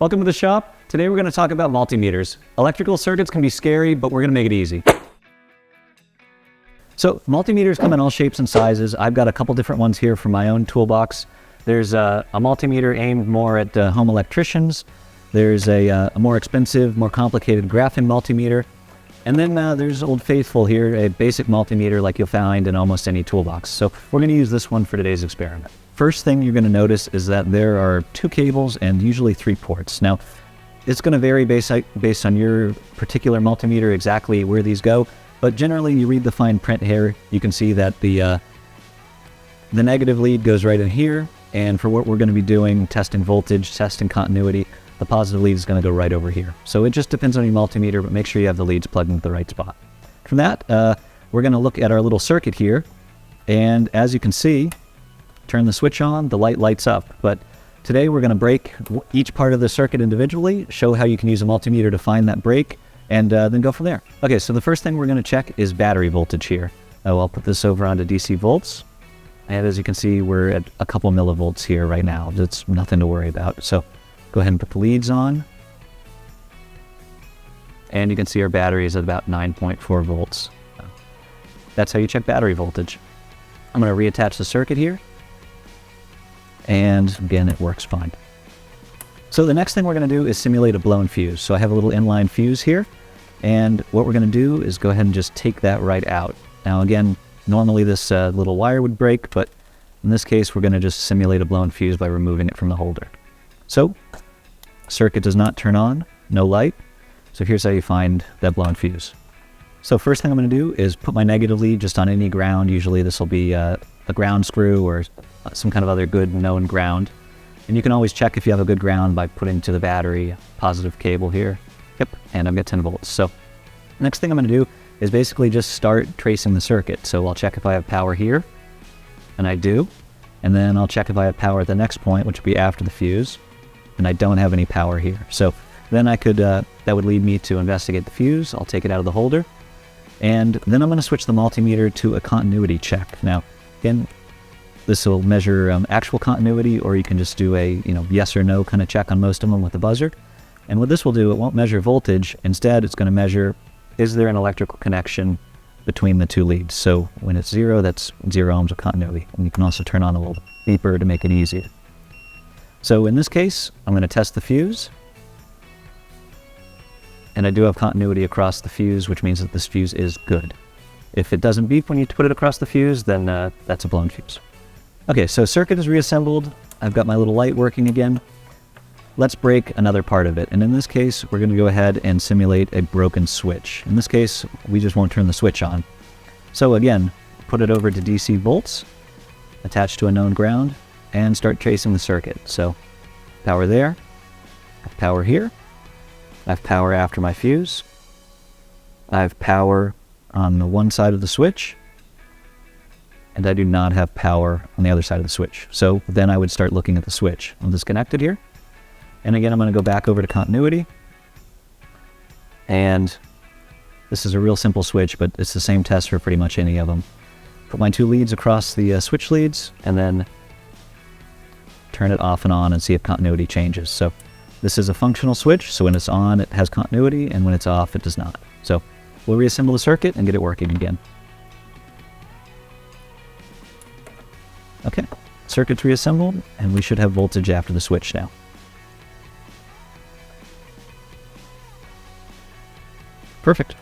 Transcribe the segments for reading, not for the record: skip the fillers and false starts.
Welcome to the shop. Today we're going to talk about multimeters. Electrical circuits can be scary, but we're going to make it easy. So multimeters come in all shapes and sizes. I've got a couple different ones here from my own toolbox. There's a multimeter aimed more at home electricians. There's a more expensive, more complicated graphing multimeter. And then there's Old Faithful here, a basic multimeter like you'll find in almost any toolbox. So we're going to use this one for today's experiment. First thing you're going to notice is that there are 2 cables and usually 3 ports. Now, it's going to vary based on your particular multimeter exactly where these go, but generally you read the fine print here, you can see that the negative lead goes right in here, and for what we're going to be doing, testing voltage, testing continuity, the positive lead is going to go right over here. So it just depends on your multimeter, but make sure you have the leads plugged into the right spot. From that, we're going to look at our little circuit here, and as you can see, turn the switch on, the light lights up. But today we're going to break each part of the circuit individually, show how you can use a multimeter to find that break, and then go from there. Okay, so the first thing we're going to check is battery voltage here. I'll put this over onto DC volts, and as you can see, we're at a couple millivolts here right now. That's nothing to worry about. So go ahead and put the leads on, and you can see our battery is at about 9.4 volts. That's how you check battery voltage. I'm going to reattach the circuit here. And again, it works fine. So the next thing we're going to do is simulate a blown fuse. So I have a little inline fuse here, and what we're going to do is go ahead and just take that right out. Now again, normally this little wire would break, but in this case we're going to just simulate a blown fuse by removing it from the holder. So circuit does not turn on, no light. So here's how you find that blown fuse. So first thing I'm going to do is put my negative lead just on any ground. Usually this will be a ground screw or some kind of other good known ground. And you can always check if you have a good ground by putting to the battery positive cable here. Yep, and I've got 10 volts. So next thing I'm going to do is basically just start tracing the circuit. So I'll check if I have power here, and I do. And then I'll check if I have power at the next point, which would be after the fuse, and I don't have any power here. So then I could, that would lead me to investigate the fuse. I'll take it out of the holder, and then I'm going to switch the multimeter to a continuity check. Now, again, this will measure actual continuity, or you can just do a yes or no kind of check on most of them with the buzzer. And what this will do, it won't measure voltage. Instead, it's going to measure, is there an electrical connection between the 2 leads? So when it's 0, that's 0 ohms of continuity. And you can also turn on a little beeper to make it easier. So in this case, I'm going to test the fuse. And I do have continuity across the fuse, which means that this fuse is good. If it doesn't beep when you put it across the fuse, then that's a blown fuse. Okay, so circuit is reassembled. I've got my little light working again. Let's break another part of it. And in this case, we're going to go ahead and simulate a broken switch. In this case, we just won't turn the switch on. So again, put it over to DC volts, attach to a known ground, and start tracing the circuit. So power there, power here. I have power after my fuse. I have power on the one side of the switch, and I do not have power on the other side of the switch. So then I would start looking at the switch. I'm disconnected here. And again, I'm going to go back over to continuity. And this is a real simple switch, but it's the same test for pretty much any of them. Put my 2 leads across the switch leads, and then turn it off and on and see if continuity changes. So this is a functional switch, so when it's on, it has continuity, and when it's off, it does not. So we'll reassemble the circuit and get it working again. Okay, circuit's reassembled, and we should have voltage after the switch now. Perfect.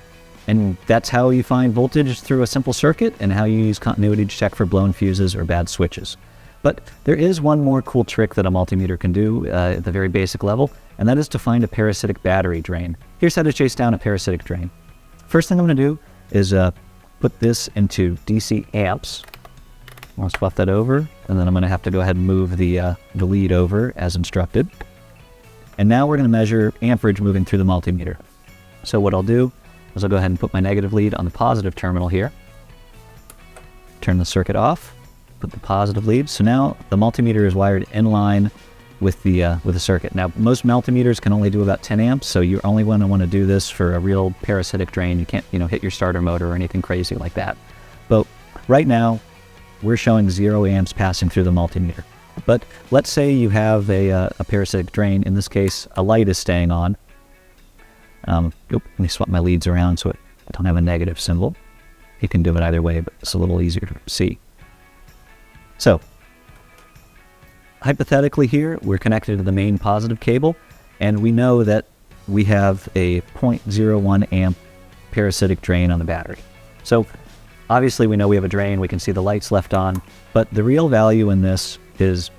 And that's how you find voltage through a simple circuit, and how you use continuity to check for blown fuses or bad switches. But there is one more cool trick that a multimeter can do at the very basic level, and that is to find a parasitic battery drain. Here's how to chase down a parasitic drain. First thing I'm going to do is put this into DC amps. I'll swap that over, and then I'm going to have to go ahead and move the lead over as instructed. And now we're going to measure amperage moving through the multimeter. So what I'll do is I'll go ahead and put my negative lead on the positive terminal here. Turn the circuit off, put the positive lead. So now the multimeter is wired in line with the circuit. Now most multimeters can only do about 10 amps, so you're only going to want to do this for a real parasitic drain. You can't hit your starter motor or anything crazy like that. But right now, we're showing 0 amps passing through the multimeter. But let's say you have a parasitic drain. In this case, a light is staying on. Let me swap my leads around so I don't have a negative symbol. You can do it either way, but it's a little easier to see. So, hypothetically here, we're connected to the main positive cable, and we know that we have a 0.01 amp parasitic drain on the battery. So, obviously we know we have a drain, we can see the lights left on, but the real value in this is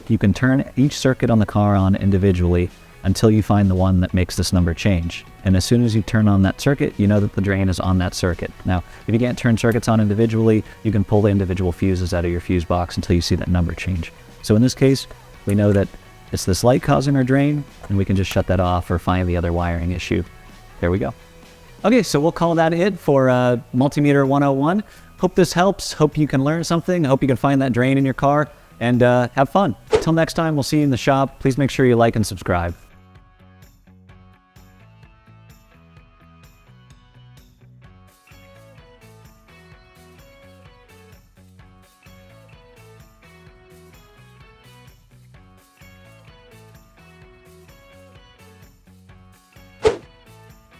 you can turn each circuit on the car on individually until you find the one that makes this number change. And as soon as you turn on that circuit, you know that the drain is on that circuit. Now, if you can't turn circuits on individually, you can pull the individual fuses out of your fuse box until you see that number change. So in this case, we know that it's this light causing our drain, and we can just shut that off or find the other wiring issue. There we go. Okay, so we'll call that it for Multimeter 101. Hope this helps. Hope you can learn something. Hope you can find that drain in your car and have fun. Until next time, we'll see you in the shop. Please make sure you like and subscribe.